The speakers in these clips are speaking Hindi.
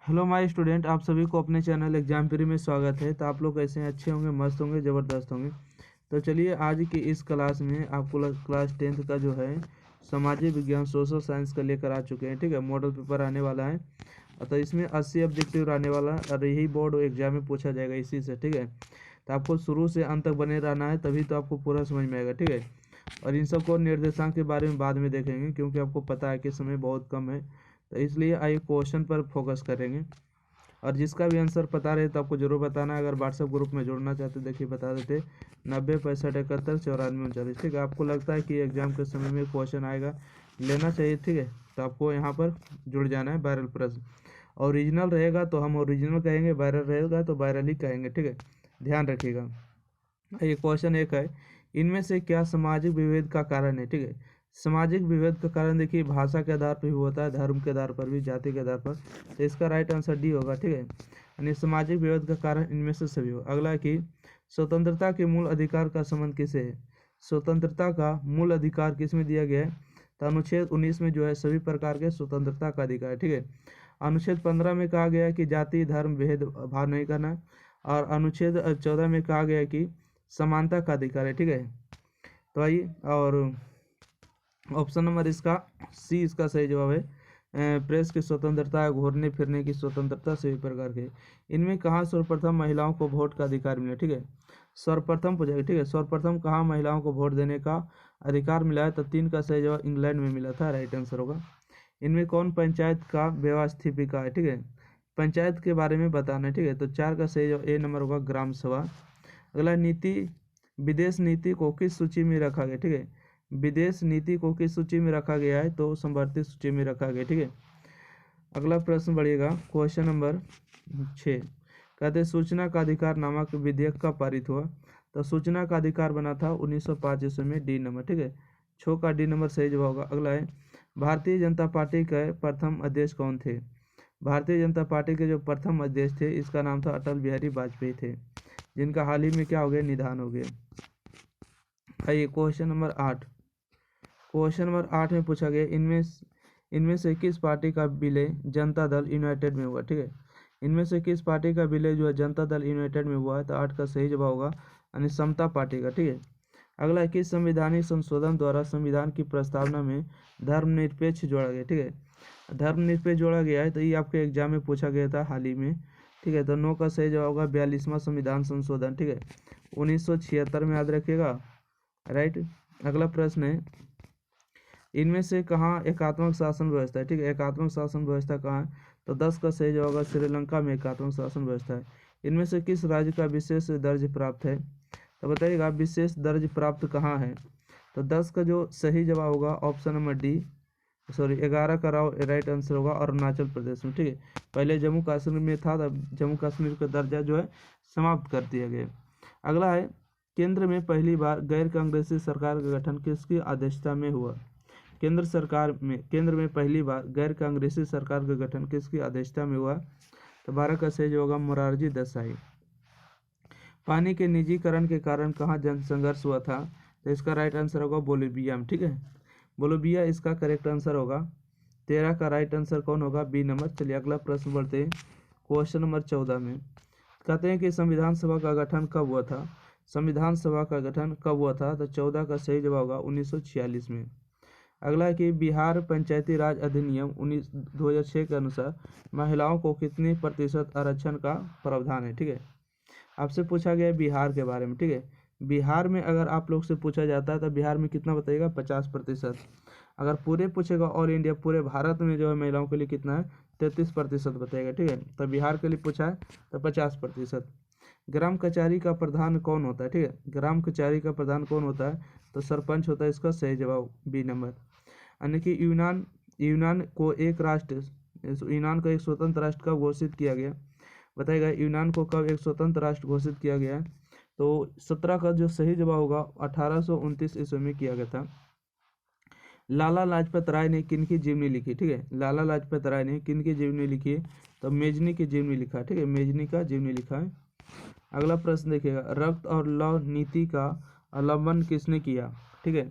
हेलो माय स्टूडेंट, आप सभी को अपने चैनल एग्जाम प्री में स्वागत है। तो आप लोग कैसे हैं? अच्छे होंगे, मस्त होंगे, ज़बरदस्त होंगे। तो चलिए आज की इस क्लास में आपको क्लास 10th का जो है सामाजिक विज्ञान सोशल साइंस का लेकर आ चुके हैं। ठीक है, मॉडल पेपर आने वाला है। तो इसमें 80 ऑब्जेक्टिव आने वाला है और यही बोर्ड एग्जाम में पूछा जाएगा इसी से। ठीक है, तो आपको शुरू से अंत तक बने रहना है, तभी तो आपको पूरा समझ में आएगा। ठीक है, और इन सबको निर्देशांक के बारे में बाद में देखेंगे, क्योंकि आपको पता है कि समय बहुत कम है। तो इसलिए आइए क्वेश्चन पर फोकस करेंगे। और जिसका भी आंसर पता रहे तो आपको जरूर बताना है। अगर व्हाट्सएप ग्रुप में जुड़ना चाहते देखिए बता देते 90 65 71 94 39। ठीक है, आपको लगता है कि एग्जाम के समय में क्वेश्चन आएगा, लेना चाहिए। ठीक है, तो आपको यहाँ पर जुड़ जाना है। वायरल प्रश्न ओरिजिनल रहेगा तो हम ओरिजिनल कहेंगे, वायरल रहेगा तो वायरल ही कहेंगे। ठीक है, ध्यान रखिएगा। ये क्वेश्चन एक है, इनमें से क्या सामाजिक विभेद का कारण है? ठीक है, सामाजिक विभेद का कारण देखिए भाषा के आधार पर भी होता है, धर्म के आधार पर भी, जाति के आधार पर। तो इसका राइट आंसर डी होगा। ठीक है, यानी सामाजिक विभेद का कारण इनमें से सभी हो। अगला है कि स्वतंत्रता के मूल अधिकार का संबंध किसे है? स्वतंत्रता का मूल अधिकार किस में दिया गया है? तो अनुच्छेद 19 में जो है सभी प्रकार के स्वतंत्रता का अधिकार है। ठीक है, अनुच्छेद 15 में कहा गया है कि जाति धर्म भेद भाव नहीं करना, और अनुच्छेद 14 में कहा गया है कि समानता का अधिकार है। ठीक है, तो आइए, और ऑप्शन नंबर इसका सी इसका सही जवाब है। प्रेस की स्वतंत्रता है, घूरने फिरने की स्वतंत्रता सभी प्रकार के। इनमें कहाँ सर्वप्रथम महिलाओं को वोट का अधिकार मिला? ठीक है, सर्वप्रथम पूछेगा। ठीक है, सर्वप्रथम कहाँ महिलाओं को वोट देने का अधिकार मिला है? तो 3 का सही जवाब इंग्लैंड में मिला था, राइट आंसर होगा। इनमें कौन पंचायत का व्यवस्थापिका है? ठीक है, पंचायत के बारे में बताना है। ठीक है, तो 4 का सही जवाब ए नंबर होगा, ग्राम सभा। अगला नीति विदेश नीति को किस सूची में रखा गया? ठीक है, विदेश नीति को किस सूची में रखा गया है? तो संवर्धित सूची में रखा गया। ठीक है, अगला प्रश्न बढ़िएगा, क्वेश्चन नंबर 6। कहते हैं सूचना का अधिकार नामक विधेयक का पारित हुआ? तो सूचना का अधिकार बना था 1905 ईस्वी में, डी नंबर। ठीक है, 6 का डी नंबर सही जवाब होगा। अगला है भारतीय जनता पार्टी के प्रथम अध्यक्ष कौन थे? भारतीय जनता पार्टी के जो प्रथम अध्यक्ष थे इसका नाम था अटल बिहारी वाजपेयी थे, जिनका हाल ही में क्या हो गया, निधन हो गया। आइए क्वेश्चन नंबर 8। क्वेश्चन नंबर 8 में पूछा गया इनमें से किस पार्टी का विलय जनता दल यूनाइटेड में हुआ? ठीक है, इनमें से किस पार्टी का विलय जो है जनता दल यूनाइटेड में हुआ है? तो 8 का सही जवाब होगा, यानी समता पार्टी का। ठीक है, अगला है किस संवैधानिक संशोधन द्वारा संविधान की प्रस्तावना में धर्मनिरपेक्ष जोड़ा गया? ठीक है, धर्मनिरपेक्ष जोड़ा गया है, तो ये आपके एग्जाम में पूछा गया था हाल ही में। ठीक है, तो 9 का सही जवाब होगा 42वां संविधान संशोधन। ठीक है, 1976 में, याद रखिएगा, राइट। अगला प्रश्न है, इनमें से कहाँ एकात्मक शासन व्यवस्था है? ठीक है, एकात्मक शासन व्यवस्था कहाँ है? तो 10 का सही जवाब होगा श्रीलंका में एकात्मक शासन व्यवस्था है। इनमें से किस राज्य का विशेष दर्ज प्राप्त है? तो बताइएगा विशेष दर्ज प्राप्त कहाँ है? तो 10 का जो सही जवाब होगा ऑप्शन नंबर डी, सॉरी 11 का राइट आंसर होगा अरुणाचल प्रदेश में। ठीक है, पहले जम्मू कश्मीर में था, तब जम्मू कश्मीर का दर्जा जो है समाप्त कर दिया गया। अगला है केंद्र में पहली बार गैर कांग्रेसी सरकार का गठन किसकी अध्यक्षता में हुआ? केंद्र में पहली बार गैर कांग्रेसी सरकार का गठन किसकी अध्यक्षता में हुआ? तो 12 का सही होगा मोरारजी देसाई। पानी के निजीकरण के कारण कहाँ जन संघर्ष हुआ था? तो इसका राइट आंसर होगा बोलिविया में। ठीक है, बोलिविया इसका करेक्ट आंसर होगा। 13 का राइट आंसर कौन होगा? B number. चलिए अगला प्रश्न बढ़ते हैं, क्वेश्चन नंबर 14 में कहते हैं कि संविधान सभा का गठन कब हुआ था? संविधान सभा का गठन कब हुआ था? तो 14 का सही जवाब होगा 1946 में। अगला है कि बिहार पंचायती राज अधिनियम 2006 के अनुसार महिलाओं को कितनी प्रतिशत आरक्षण का प्रावधान है? ठीक है, आपसे पूछा गया है बिहार के बारे में। ठीक है, बिहार में अगर आप लोग से पूछा जाता है तो बिहार में कितना बताइएगा? 50%। अगर पूरे पूछेगा ऑल इंडिया पूरे भारत में जो है महिलाओं के लिए कितना है? 33% बताएगा। ठीक है, तो बिहार के लिए पूछा है तो 50%। ग्राम कचहरी का प्रधान कौन होता है? ठीक है, ग्राम कचहरी का प्रधान कौन होता है? तो सरपंच होता है, इसका सही जवाब बी नंबर। यानी कि यूनान को एक स्वतंत्र राष्ट्र कब घोषित किया गया? बताइएगा यूनान को कब एक स्वतंत्र राष्ट्र घोषित किया गया? तो 17 का जो सही जवाब होगा 1829 ईस्वी में किया गया था। लाला लाजपत राय ने किन की जीवनी लिखी? ठीक है, लाला लाजपत राय ने किन की जीवनी लिखी? तो मेजनी की जीवनी लिखा। ठीक है, मेजनी का जीवनी लिखा है। अगला प्रश्न देखिएगा, रक्त और लौह नीति का अवलंबन किसने किया? ठीक है,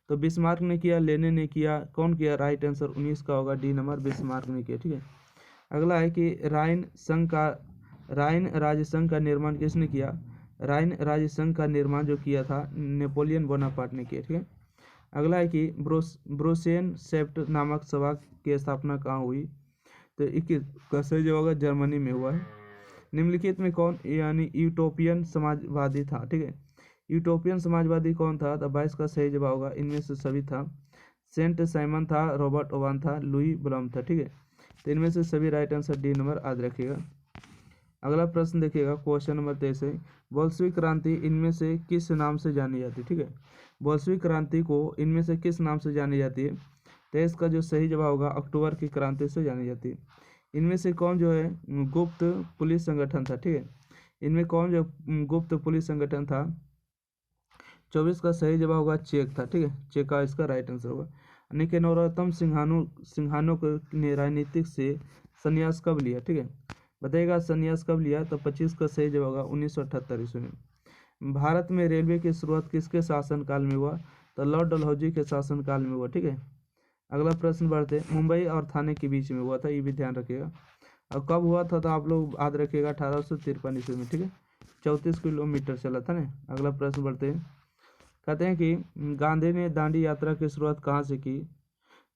तो बिस्मार्क ने किया, लेनिन ने किया, कौन किया? राइट आंसर 19 का होगा डी नंबर, बिस्मार्क ने किया। ठीक है, अगला है कि राइन राज्य संघ का निर्माण किसने किया? राइन राज्य संघ का निर्माण जो किया था नेपोलियन बोनापार्ट ने किया। ठीक है। अगला है कि ब्रोसेन सेप्ट नामक सभा की स्थापना कहाँ हुई? तो 21 का सही जवाब होगा जर्मनी में हुआ है। निम्नलिखित में कौन यानी यूटोपियन समाजवादी था? ठीक है। यूटोपियन समाजवादी कौन था? तो 22 का सही जवाब होगा इनमें से सभी था। सेंट साइमन था, रॉबर्ट ओवन था, लुई ब्लम था। ठीक है। तो इनमें से सभी राइट आंसर डी नंबर याद रखिएगा। अगला प्रश्न देखिएगा क्वेश्चन नंबर 23 है, बोल्शेविक क्रांति इनमें से किस नाम से जानी जाती है? ठीक है। बोल्शेविक क्रांति को इनमें से किस नाम से जानी जाती है? तो इसका जो सही जवाब होगा अक्टूबर की क्रांति से जानी जाती है। इनमें से कौन जो है गुप्त पुलिस संगठन था? ठीक है। इनमें कौन जो गुप्त पुलिस संगठन था? 24 का सही जवाब होगा चेक था। ठीक है। चेक का इसका राइट आंसर होगा। यानी कि नरोत्तम सिंहानो ने राजनीतिक से संन्यास कब लिया? ठीक है। बताइएगा संन्यास कब लिया? तो 25 का सही जवाब होगा 1978 ईस्वी में। भारत में रेलवे की शुरुआत किसके शासनकाल में हुआ? तो लॉर्ड डलहौजी के शासनकाल में हुआ। ठीक है। अगला प्रश्न बढ़ते, मुंबई और थाने के बीच में हुआ था, ये भी ध्यान रखिएगा। और कब हुआ था? तो आप लोग याद रखिएगा 1853 ईस्वी में। ठीक है। 34 किलोमीटर चला था ना। अगला प्रश्न बढ़ते हैं, कहते हैं कि गांधी ने दांडी यात्रा की शुरुआत कहाँ से की?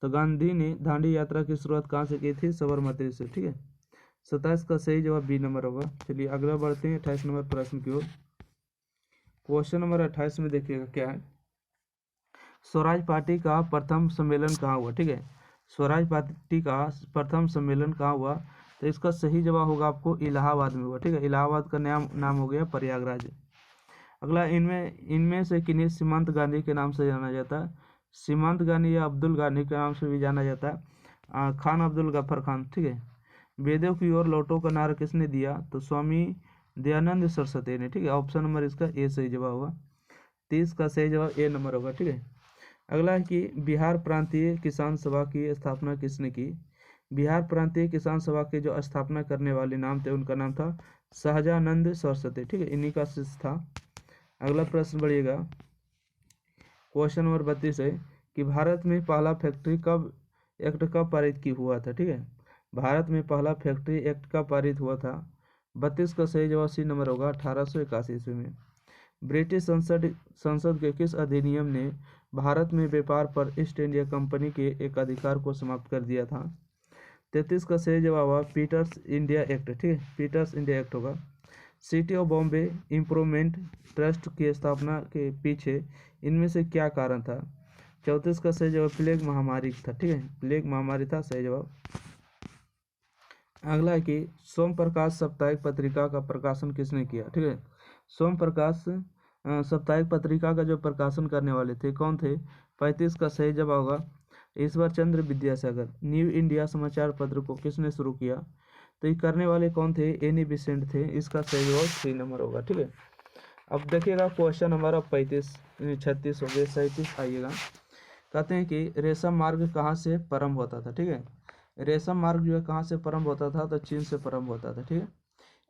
तो गांधी ने दांडी यात्रा की शुरुआत कहाँ से की थी? साबरमती से। ठीक है। 27 का सही जवाब बी नंबर होगा। चलिए अगला बढ़ते हैं 28 नंबर प्रश्न की ओर। क्वेश्चन नंबर 28 में देखिएगा क्या है, स्वराज पार्टी का प्रथम सम्मेलन कहाँ हुआ? ठीक है। स्वराज पार्टी का प्रथम सम्मेलन कहाँ हुआ? तो इसका सही जवाब होगा आपको इलाहाबाद में हुआ। ठीक है। इलाहाबाद का नाम हो गया प्रयागराज। अगला, इनमें इनमें से किन्हें सीमांत गांधी के नाम से जाना जाता है? सीमांत गांधी या अब्दुल गांधी के नाम से भी जाना जाता है। खान अब्दुल गफर खान। ठीक है। वेदों की ओर लौटो का नारा किसने दिया? तो स्वामी दयानंद सरस्वती ने। ठीक है। ऑप्शन नंबर इसका ए सही जवाब होगा। 30 का सही जवाब ए नंबर होगा। ठीक है। अगला है कि बिहार प्रांतीय किसान सभा की स्थापना किसने की? बिहार प्रांतीय किसान सभा के जो स्थापना करने वाले नाम थे उनका नाम था सहजानंद सरस्वती। ठीक है। इन्हीं का शिष्य था। अगला प्रश्न बढ़िएगा, क्वेश्चन नंबर 32 है कि भारत में पहला फैक्ट्री एक्ट कब पारित की हुआ था? ठीक है। भारत में पहला फैक्ट्री एक्ट कब पारित हुआ था? 32 का सही जवाब सी नंबर होगा 1881 ईस्वी में। ब्रिटिश संसद के किस अधिनियम ने भारत में व्यापार पर ईस्ट इंडिया कंपनी के एक अधिकार को समाप्त कर दिया था? 33 का सही जवाब हुआ पीटर्स इंडिया एक्ट। ठीक है। पीटर्स इंडिया एक्ट होगा। City of Bombay improvement trust की स्थापना के पीछे इनमें से क्या कारण था? 34 का सही जवाब प्लेग महामारी था। ठीक है। प्लेग महामारी था सही जवाब। अगला है कि सोम प्रकाश साप्ताहिक पत्रिका का प्रकाशन किसने किया? ठीक है। सोम प्रकाश साप्ताहिक पत्रिका का जो प्रकाशन करने वाले थे कौन थे? 35 का सही जवाब होगा ईश्वर चंद्र विद्यासागर। न्यू इंडिया समाचार पत्र को किसने शुरू किया? तो ये करने वाले कौन थे? एनी बेसेंट थे। इसका सही जवाब 3 नंबर होगा। ठीक है। अब देखिएगा क्वेश्चन हमारा 35 36 हो गए 37 आइएगा। कहते हैं कि रेशम मार्ग कहाँ से प्रारंभ होता था? ठीक है। रेशम मार्ग जो है कहाँ से प्रारंभ होता था? तो चीन से प्रारंभ होता था। ठीक है।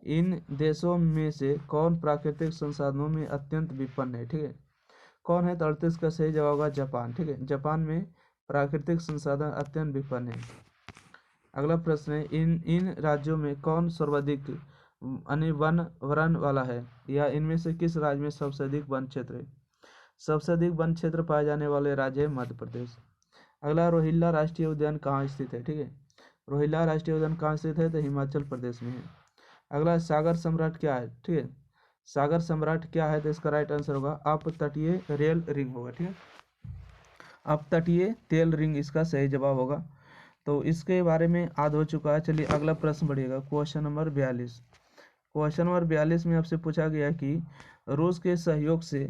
इन देशों में से कौन प्राकृतिक संसाधनों में अत्यंत विपन्न है? ठीक है। कौन है? तो 38 का सही जवाब होगा जापान। ठीक है। जापान में प्राकृतिक संसाधन अत्यंत विपन्न है। अगला प्रश्न है, इन राज्यों में कौन सर्वाधिक वन वाला है, या इनमें से किस राज्य में सबसे अधिक वन क्षेत्र है? सबसे अधिक वन क्षेत्र पाए जाने वाले राज्य है मध्य प्रदेश। अगला, रोहिल्ला राष्ट्रीय उद्यान कहाँ स्थित है? ठीक है। रोहिल्ला राष्ट्रीय उद्यान कहाँ स्थित है? तो हिमाचल प्रदेश में है। अगला, सागर सम्राट क्या है? ठीक है। सागर सम्राट क्या है? तो इसका राइट आंसर होगा अपतटीय रेल रिंग होगा। ठीक है। अपतटीय तेल रिंग इसका सही जवाब होगा। तो इसके बारे में याद हो चुका है। चलिए अगला प्रश्न बढ़िएगा क्वेश्चन नंबर 42। क्वेश्चन नंबर 42 में आपसे पूछा गया कि रूस के सहयोग से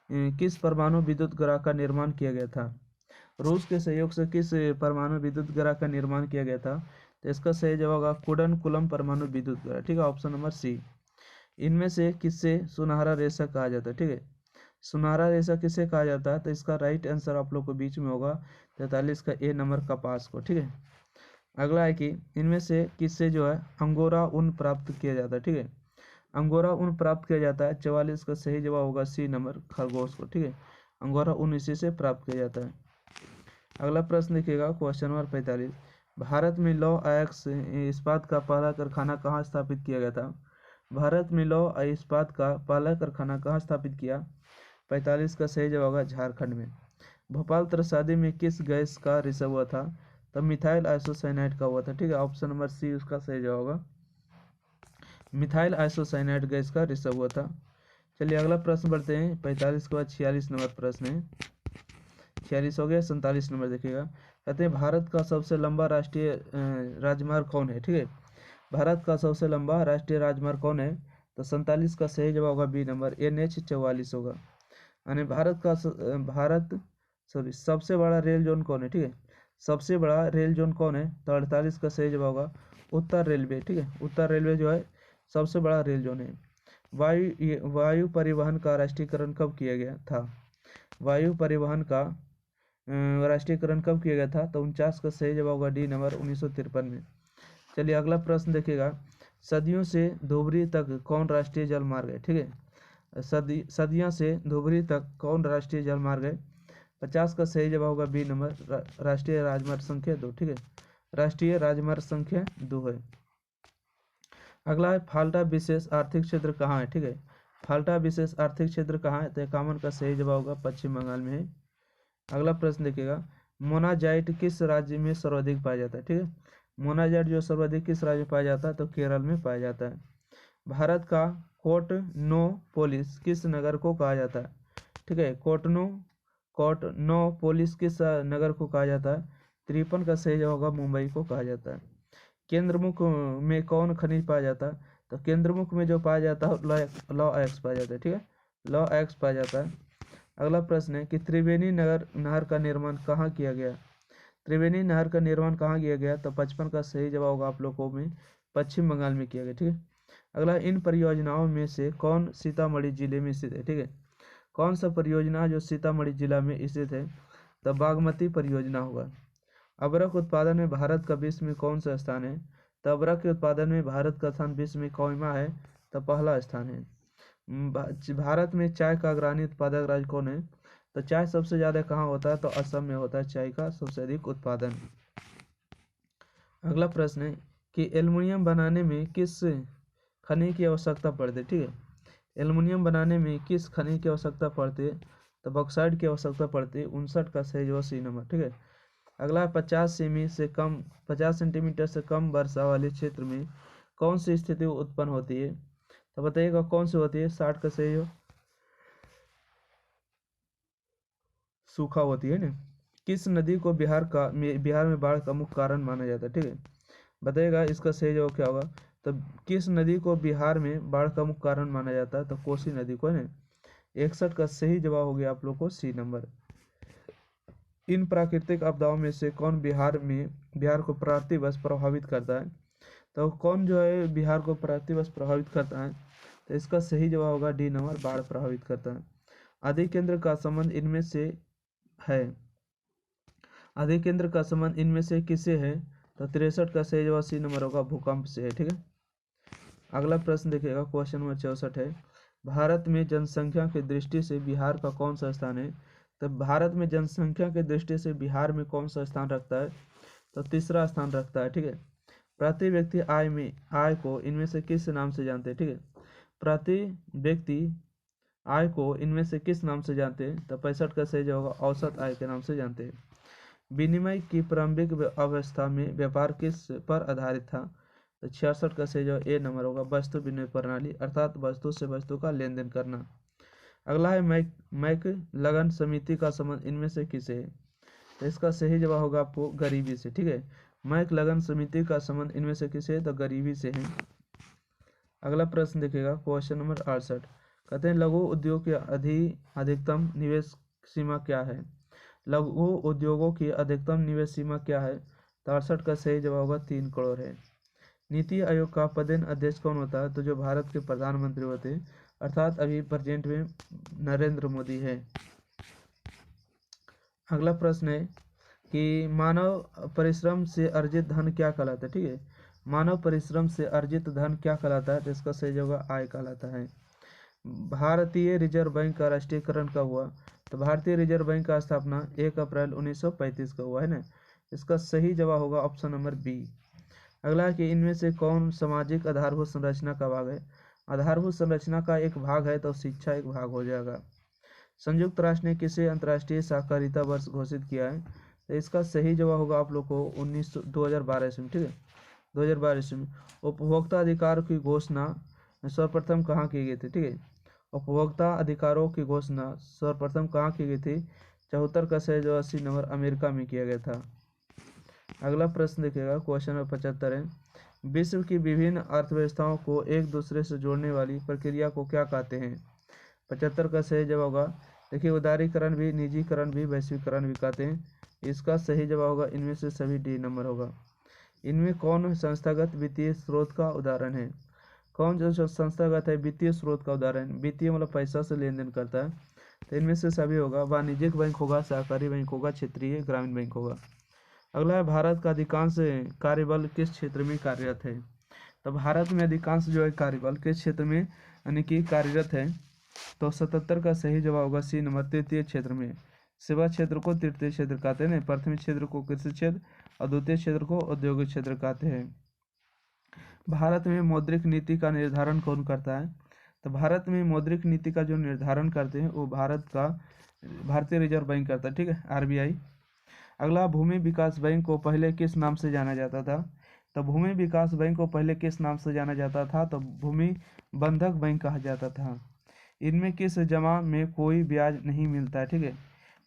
किस परमाणु विद्युत ग्रह का निर्माण किया गया था? रूस के सहयोग से किस परमाणु विद्युत ग्रह का निर्माण किया गया था? तो इसका सही जवाब होगा कुडनकुलम परमाणु विद्युत ग्रह। ठीक है। Option number C. इनमें से किससे सुनहरा रेशा कहा जाता है? ठीक है। सुनहरा रेशा किसे कहा जाता है? तो इसका राइट आंसर आप लोग को बीच में होगा 43 का ए नंबर कपास को। ठीक है। अगला है कि इनमें से किससे जो है अंगोरा ऊन प्राप्त किया जाता है? ठीक है। अंगोरा ऊन प्राप्त किया जाता है 44 का सही जवाब होगा सी नंबर खरगोश को। ठीक है। अंगोरा ऊन इसी से प्राप्त किया जाता है। अगला प्रश्न देखिएगा क्वेश्चन नंबर 45। भारत में लौह अयस्क इस्पात का पहला कारखाना कहाँ स्थापित किया गया था? भारत में लौह इस्पात का पहला कारखाना कहाँ स्थापित किया? 45 का सही जवाब होगा झारखंड में। भोपाल त्रसादी में किस गैस का रिसाव हुआ था? तब मिथाइल आइसोसाइनाइड का हुआ था। ठीक है, ऑप्शन नंबर सी उसका सही जवाब होगा, मिथाइल आइसोसाइनाइड गैस का रिसाव हुआ था। चलिए अगला प्रश्न बढ़ते हैं। 45 के बाद 46 नंबर प्रश्न है। 46 हो गया, 47 नंबर देखिएगा। कहते हैं भारत का सबसे लंबा राष्ट्रीय राजमार्ग कौन है? ठीक है, भारत का सबसे लंबा राष्ट्रीय राजमार्ग कौन है? तो 47 का सही जवाब होगा बी नंबर, NH 44 होगा। यानी सबसे बड़ा रेल जोन कौन है? ठीक है, सबसे बड़ा रेल जोन कौन है? तो 48 का सही जवाब होगा उत्तर रेलवे। ठीक है, उत्तर रेलवे जो है सबसे बड़ा रेल जोन है। वायु परिवहन का राष्ट्रीयकरण कब किया गया था? वायु परिवहन का राष्ट्रीयकरण कब किया गया था? तो 49 का सही जवाब होगा डी नंबर, 1953 में। चलिए अगला प्रश्न देखिएगा। सदियों से धुबरी तक कौन राष्ट्रीय जल मार्ग है? ठीक है, सदियों से धुबरी तक कौन राष्ट्रीय जल मार्ग है? 50 का सही जवाब होगा बी नंबर, राष्ट्रीय राजमार्ग संख्या 2। ठीक है, राष्ट्रीय राजमार्ग संख्या 2 है। अगला है फाल्टा विशेष आर्थिक क्षेत्र कहाँ है? ठीक है, फाल्टा विशेष आर्थिक क्षेत्र कहाँ है? तो 51 का सही जवाब होगा पश्चिम बंगाल में है। अगला प्रश्न देखिएगा। मोनाजाइट किस राज्य में सर्वाधिक पाया जाता है? ठीक है, मोनाजाइट जो सर्वाधिक किस राज्य में पाया जाता है? तो केरल में पाया जाता है। भारत का कोटनोपोलिस किस नगर को कहा जाता है? ठीक है, कोटनोपोलिस किस नगर को कहा जाता है? 53 का सही जवाब होगा मुंबई को कहा जाता है। केंद्रमुख में कौन खनिज पाया जाता है? तो केंद्रमुख में जो पाया जाता है लौह अयस्क पाया जाता है। ठीक है, लौह अयस्क पाया जाता है। अगला प्रश्न है कि त्रिवेणी नहर का निर्माण कहाँ किया गया? त्रिवेणी नहर का निर्माण कहाँ किया गया? तो 55 का सही जवाब होगा आप लोगों में पश्चिम बंगाल में किया गया। ठीक है, अगला इन परियोजनाओं में से कौन सीतामढ़ी जिले में स्थित है? ठीक है, कौन सा परियोजना जो सीतामढ़ी जिला में स्थित है? तो बागमती परियोजना होगा। अबरख उत्पादन में भारत का विश्व में कौन सा स्थान है? तो अबरख के उत्पादन में भारत का स्थान विश्व में कौनवा है? तो पहला स्थान है। भारत में चाय का अग्रणी उत्पादक राज्य कौन है? तो चाय सबसे ज्यादा कहाँ होता है? तो असम में होता है चाय का सबसे अधिक उत्पादन। अगला प्रश्न है कि एल्युमिनियम बनाने में किस खनिज की आवश्यकता पड़ती है? ठीक है, एल्युमिनियम बनाने में किस खनिज की आवश्यकता पड़ती है? तो बॉक्साइट की आवश्यकता पड़ती है। 59 का सही जवाब सी नंबर। ठीक है, अगला 50 सेंटीमीटर से कम वर्षा वाले क्षेत्र में कौन सी स्थिति उत्पन्न होती है? तो बताइएगा कौन सी होती है? 60 का सही हो, सूखा होती है ना। किस नदी को बिहार में बाढ़ का मुख्य कारण माना जाता है? ठीक है, बताइएगा इसका सही जवाब क्या होगा? तो किस नदी को बिहार में बाढ़ का मुख्य कारण माना जाता है? तो कोसी नदी को है ना। 61 का सही जवाब हो गया आप लोग को सी नंबर। इन प्राकृतिक आपदाओं में से कौन बिहार को प्रतिवर्ष प्रभावित करता है? तो कौन जो है बिहार को प्रतिवर्ष प्रभावित करता है? तो इसका सही जवाब होगा डी नंबर, बाढ़ प्रभावित करता है। आदि केंद्र का संबंध इनमें से है? आदि केंद्र का संबंध इनमें से किससे है? तो 63 का सही जवाब सी नंबर होगा, भूकंप से है। ठीक है, अगला प्रश्न देखिएगा, क्वेश्चन नंबर 64 है। भारत में जनसंख्या की दृष्टि से बिहार का कौन सा स्थान है? तो भारत में जनसंख्या की दृष्टि से बिहार में कौन सा स्थान रखता है? तो तीसरा स्थान रखता है। ठीक है, प्रति व्यक्ति आय को इनमें से किस नाम से जानते हैं? ठीक है, प्रति व्यक्ति आय को इनमें से किस नाम से जानते हैं? तो 65 का सही जवाब होगा औसत आय के नाम से जानते हैं। विनिमय की प्रारंभिक अवस्था में व्यापार किस पर आधारित था? तो 66 का सही जवाब ए नंबर होगा, वस्तु विनिमय प्रणाली, अर्थात वस्तु से वस्तु का लेन देन करना। अगला है मैक लगन समिति का संबंध इनमें से किसे है? तो इसका सही जवाब होगा आपको गरीबी से। ठीक है, मैक लगन समिति का संबंध इनमें से किसे है? तो गरीबी से है। अगला प्रश्न देखिएगा, क्वेश्चन नंबर 68। कहते हैं लघु उद्योग की अधिकतम निवेश सीमा क्या है? लघु उद्योगों की अधिकतम निवेश सीमा क्या है? तो 68 का सही जवाब होगा 3 करोड़ है। नीति आयोग का पदेन अध्यक्ष कौन होता है? तो जो भारत के प्रधानमंत्री होते हैं, अर्थात अभी प्रेजेंट में नरेंद्र मोदी है। अगला प्रश्न है कि मानव परिश्रम से अर्जित धन क्या कहलाता है? ठीक है, मानव परिश्रम से अर्जित धन क्या कहलाता है? तो इसका सही जवाब आय कहलाता है। भारतीय रिजर्व बैंक का राष्ट्रीयकरण कब हुआ? तो भारतीय रिजर्व बैंक का स्थापना 1 अप्रैल 1935 को हुआ है ना। इसका सही जवाब होगा ऑप्शन नंबर बी। अगला है कि इनमें से कौन सामाजिक आधारभूत संरचना का भाग है। आधारभूत संरचना का एक भाग है तो शिक्षा एक भाग हो जाएगा। संयुक्त राष्ट्र ने किसे अंतर्राष्ट्रीय सहकारिता वर्ष घोषित किया है, तो इसका सही जवाब होगा आप लोग को 2012 ईस्वी में, ठीक है, 2012 ईस्वी में। उपभोक्ता अधिकार की घोषणा सर्वप्रथम कहाँ की गई थी, ठीक है, उपभोक्ता अधिकारों की घोषणा सर्वप्रथम कहाँ की गई थी, 74 का सही जवाब 80 नंबर अमेरिका में किया गया था। अगला प्रश्न देखिएगा, क्वेश्चन नंबर 75 है, विश्व की विभिन्न अर्थव्यवस्थाओं को एक दूसरे से जोड़ने वाली प्रक्रिया को क्या कहते हैं। 75 का सही जवाब होगा, देखिए, उदारीकरण भी, निजीकरण भी, वैश्वीकरण भी कहते हैं। इसका सही जवाब होगा इनमें से सभी डी नंबर होगा। इनमें कौन संस्थागत वित्तीय स्रोत का उदाहरण है। कौन जो संस्थागत है वित्तीय स्रोत का उदाहरण, वित्तीय मतलब पैसा से लेन देन करता है, तो इनमें से सभी होगा। वाणिज्यिक बैंक होगा, सहकारी बैंक होगा, क्षेत्रीय ग्रामीण बैंक होगा। अगला है, भारत का अधिकांश कार्यबल किस क्षेत्र में कार्यरत है। तो भारत में अधिकांश जो है कार्यबल किस क्षेत्र में यानी कि कार्यरत है, तो 77 का सही जवाब होगा सी नंबर, तृतीय क्षेत्र में। सेवा क्षेत्र को तृतीय क्षेत्र कहते हैं, प्राथमिक क्षेत्र को कृषि क्षेत्र और द्वितीय क्षेत्र को औद्योगिक क्षेत्र कहते हैं। भारत में मौद्रिक नीति का निर्धारण कौन करता है। तो भारत में मौद्रिक नीति का जो निर्धारण करते हैं वो भारतीय रिजर्व बैंक करता है, ठीक है, RBI। अगला, भूमि विकास बैंक को पहले किस नाम से जाना जाता था। तो भूमि विकास बैंक को पहले किस नाम से जाना जाता था, तो भूमि बंधक बैंक कहा जाता था। इनमें किस जमा में कोई ब्याज नहीं मिलता है, ठीक है,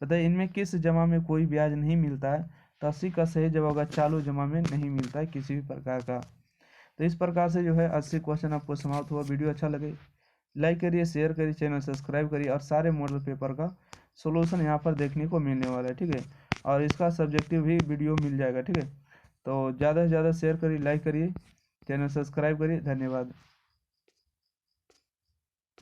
बताइए इनमें किस जमा में कोई ब्याज नहीं मिलता है, तो 80 का सही जवाब होगा चालू जमा में नहीं मिलता है किसी भी प्रकार का। तो इस प्रकार से जो है 80 क्वेश्चन आपको समाप्त हुआ। वीडियो अच्छा लगे लाइक करिए, शेयर करिए, चैनल सब्सक्राइब करिए, और सारे मॉडल पेपर का सोल्यूशन यहाँ पर देखने को मिलने वाला है, ठीक है, और इसका सब्जेक्टिव भी वीडियो मिल जाएगा, ठीक है। तो ज़्यादा से ज़्यादा शेयर करिए, लाइक करिए, चैनल सब्सक्राइब करिए। धन्यवाद।